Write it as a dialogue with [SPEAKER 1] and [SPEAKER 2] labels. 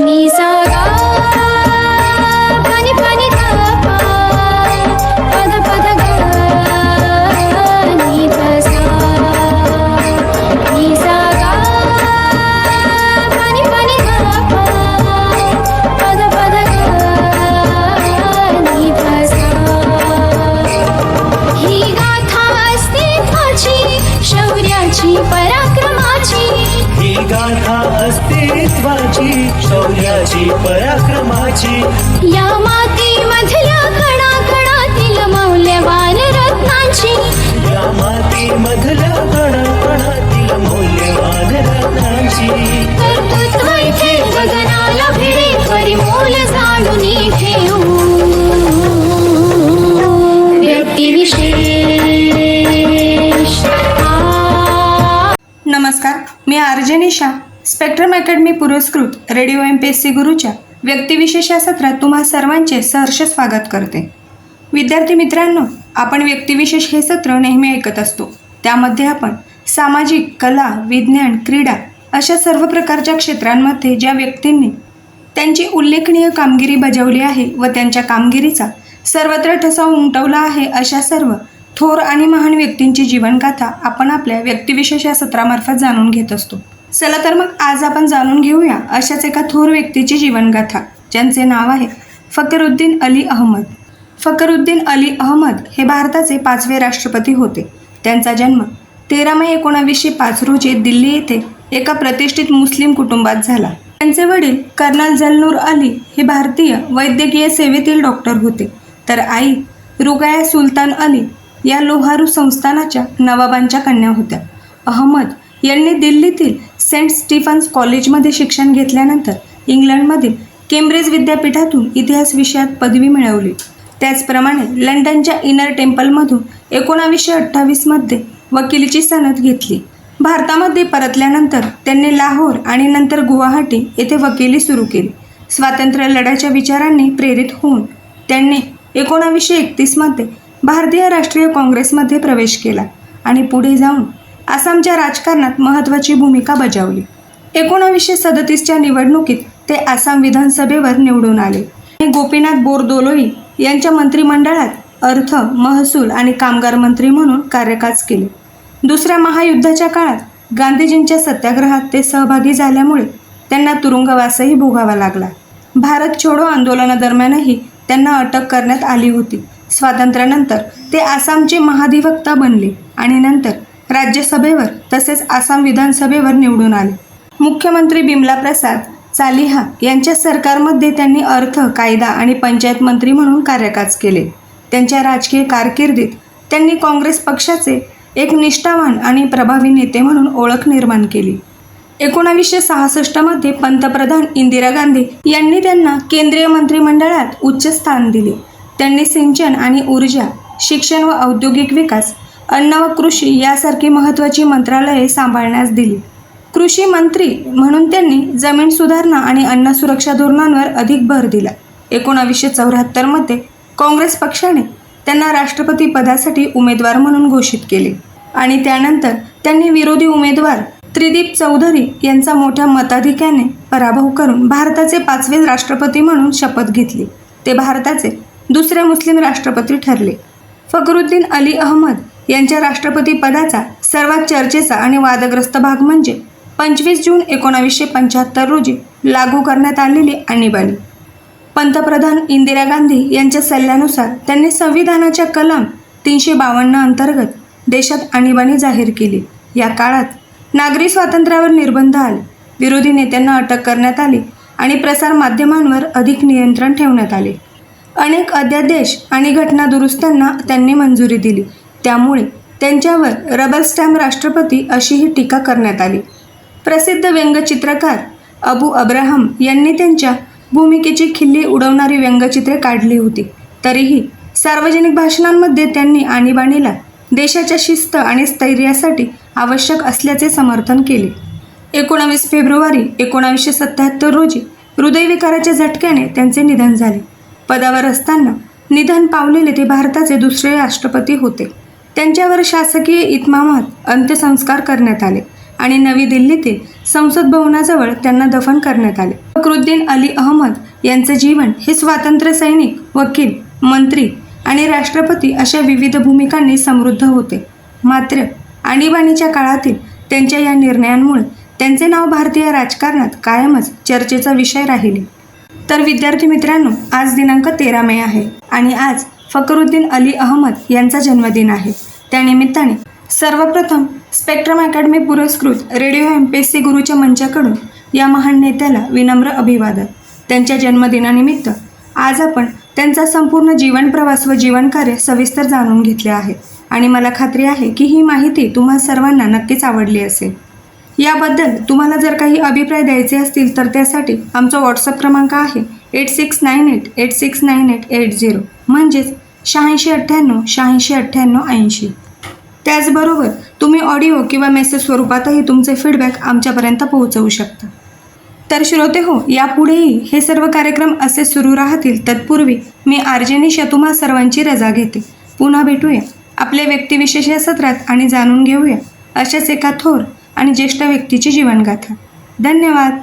[SPEAKER 1] नि सा गा पनि पनि धा पा पद पद गा नि ध सा नि सा गा पनि पनि धा पा पद पद गा नि ध सा ही गाथा अस्तित्वाची शौर्याची पराक्रमाची
[SPEAKER 2] ही गाथा अस्तित्वाची शौर्याची पराक्रमाची
[SPEAKER 1] या मातीमधल्या कणाकणातील मौल्यवान रत्नांची
[SPEAKER 2] या मातीमधल्या कणाकणातील मौल्यवान रत्नांची
[SPEAKER 1] कर्तृत्व इथे गगनाला भिडे परिमोल जाणून ठेवू व्यक्तिविशेष
[SPEAKER 3] नमस्कार, मी आरजे निशा स्पेक्ट्रम अकॅडमी पुरस्कृत रेडिओ MPSC गुरुच्या व्यक्तिविशेष या सत्रात तुम्हा सर्वांचे सहर्ष स्वागत करते. विद्यार्थी मित्रांनो, आपण व्यक्तिविशेष हे सत्र नेहमी ऐकत असतो. त्यामध्ये आपण सामाजिक, कला, विज्ञान, क्रीडा अशा सर्व प्रकारच्या क्षेत्रांमध्ये ज्या व्यक्तींनी त्यांची उल्लेखनीय कामगिरी बजावली आहे व त्यांच्या कामगिरीचा सर्वत्र ठसा उमटवला आहे अशा सर्व थोर आणि महान व्यक्तींची जीवनगाथा आपण आपल्या व्यक्तिविशेष या सत्रामार्फत जाणून घेत असतो. चला तर मग आज आपण जाणून घेऊया अशाच एका थोर व्यक्तीची जीवनगाथा, ज्यांचे नाव आहे फखरुद्दीन अली अहमद. फखरुद्दीन अली अहमद हे भारताचे 5वे राष्ट्रपती होते. त्यांचा जन्म 13 मे 1905 रोजी दिल्ली येथे एका प्रतिष्ठित मुस्लिम कुटुंबात झाला. त्यांचे वडील कर्नल जलनूर अली हे भारतीय वैद्यकीय सेवेतील डॉक्टर होते, तर आई रुगाया सुलतान अली या लोहारू संस्थानाच्या नवाबांच्या कन्या होत्या. अहमद यांनी दिल्लीतील सेंट स्टीफन्स कॉलेजमध्ये शिक्षण घेतल्यानंतर इंग्लंडमधील केम्ब्रिज विद्यापीठातून इतिहास विषयात पदवी मिळवली. त्याचप्रमाणे लंडनच्या इनर टेम्पलमधून 1928मध्ये वकिलीची सनद घेतली. भारतामध्ये परतल्यानंतर त्यांनी लाहोर आणि नंतर गुवाहाटी येथे वकिली सुरू केली. स्वातंत्र्य लढ्याच्या विचारांनी प्रेरित होऊन त्यांनी 1931मध्ये भारतीय राष्ट्रीय काँग्रेसमध्ये प्रवेश केला आणि पुढे जाऊन आसामच्या राजकारणात महत्त्वाची भूमिका बजावली. 1937च्या निवडणुकीत ते आसाम विधानसभेवर निवडून आले आणि गोपीनाथ बोरदोलोई यांच्या मंत्रिमंडळात अर्थ, महसूल आणि कामगार मंत्री म्हणून कार्यकाज केले. दुसऱ्या महायुद्धाच्या काळात गांधीजींच्या सत्याग्रहात ते सहभागी झाल्यामुळे त्यांना तुरुंगवासही भोगावा लागला. भारत छोडो आंदोलनादरम्यानही त्यांना अटक करण्यात आली होती. स्वातंत्र्यानंतर ते आसामचे महाधिवक्ता बनले आणि नंतर राज्यसभेवर तसेच आसाम विधानसभेवर निवडून आले. मुख्यमंत्री बिमला प्रसाद चालिहा यांच्या सरकारमध्ये त्यांनी अर्थ, कायदा आणि पंचायत मंत्री म्हणून कार्यकाज केले. त्यांच्या राजकीय कारकिर्दीत त्यांनी काँग्रेस पक्षाचे एक निष्ठावान आणि प्रभावी नेते म्हणून ओळख निर्माण केली. 1966मध्ये पंतप्रधान इंदिरा गांधी यांनी त्यांना केंद्रीय मंत्रिमंडळात उच्च स्थान दिले. त्यांनी सिंचन आणि ऊर्जा, शिक्षण व औद्योगिक विकास, अन्न व कृषी यासारखी महत्त्वाची मंत्रालये सांभाळण्यास दिली. कृषी मंत्री म्हणून त्यांनी जमीन सुधारणा आणि अन्न सुरक्षा धोरणांवर अधिक भर दिला. 1974मध्ये काँग्रेस पक्षाने त्यांना राष्ट्रपती पदासाठी उमेदवार म्हणून घोषित केले आणि त्यानंतर त्यांनी विरोधी उमेदवार त्रिदीप चौधरी यांचा मोठ्या मताधिक्याने पराभव करून भारताचे 5वे राष्ट्रपती म्हणून शपथ घेतली. ते भारताचे दुसरे मुस्लिम राष्ट्रपती ठरले. फखरुद्दीन अली अहमद यांच्या राष्ट्रपती पदाचा सर्वात चर्चेचा आणि वादग्रस्त भाग म्हणजे 25 जून 1975 रोजी लागू करण्यात आलेली आणीबाणी. पंतप्रधान इंदिरा गांधी यांच्या सल्ल्यानुसार त्यांनी संविधानाच्या कलम 352 अंतर्गत देशात आणीबाणी जाहीर केली. या काळात नागरी स्वातंत्र्यावर निर्बंध आले, विरोधी नेत्यांना अटक करण्यात आली आणि प्रसारमाध्यमांवर अधिक नियंत्रण ठेवण्यात आले. अनेक अध्यादेश आणि घटना दुरुस्त्यांना त्यांनी मंजुरी दिली. त्यामुळे त्यांच्यावर रबर स्टॅम्प राष्ट्रपती अशीही टीका करण्यात आली. प्रसिद्ध व्यंगचित्रकार अबू अब्राहम यांनी त्यांच्या भूमिकेची खिल्ली उडवणारी व्यंगचित्रे काढली होती. तरीही सार्वजनिक भाषणांमध्ये त्यांनी आणीबाणीला देशाच्या शिस्त आणि स्थैर्यासाठी आवश्यक असल्याचे समर्थन केले. 19 फेब्रुवारी 1977 रोजी हृदयविकाराच्या झटक्याने त्यांचे निधन झाले. पदावर असताना निधन पावलेले ते भारताचे दुसरे राष्ट्रपती होते. त्यांच्यावर शासकीय इतमामात अंत्यसंस्कार करण्यात आले आणि नवी दिल्लीतील संसद भवनाजवळ त्यांना दफन करण्यात आले. फखरुद्दीन अली अहमद यांचे जीवन हे स्वातंत्र्य सैनिक, वकील, मंत्री आणि राष्ट्रपती अशा विविध भूमिकांनी समृद्ध होते. मात्र आणीबाणीच्या काळातील त्यांच्या या निर्णयांमुळे त्यांचे नाव भारतीय राजकारणात कायमच चर्चेचा विषय राहिले. तर विद्यार्थी मित्रांनो, आज दिनांक 13 मे आहे आणि आज फखरुद्दीन अली अहमद यांचा जन्मदिन आहे. त्यानिमित्ताने सर्वप्रथम स्पेक्ट्रम अकॅडमी पुरस्कृत रेडिओ MPSC गुरुच्या मंचाकडून या महान नेत्याला विनम्र अभिवादन. त्यांच्या जन्मदिनानिमित्त आज आपण त्यांचा संपूर्ण जीवन प्रवास व जीवनकार्य सविस्तर जाणून घेतले आहे आणि मला खात्री आहे की ही माहिती तुम्हा सर्वांना नक्कीच आवडली असेल. याबद्दल तुम्हाला जर काही अभिप्राय द्यायचे असतील तर त्यासाठी आमचा व्हॉट्सअप क्रमांक आहे 8698869880 म्हणजेच 8698869880. त्याचबरोबर तुम्ही ऑडिओ किंवा मेसेज स्वरूपातही तुमचे फीडबॅक आमच्यापर्यंत पोहोचवू शकता. तर श्रोते हो, यापुढेही हे सर्व कार्यक्रम असे सुरू राहतील. तत्पूर्वी मी RJ निशा तुम्हा सर्वांची रजा घेते. पुन्हा भेटूया आपल्या व्यक्तिविशेष या सत्रात आणि जाणून घेऊया अशाच एका थोर आणि ज्येष्ठ व्यक्तीची जीवनगाथा. धन्यवाद.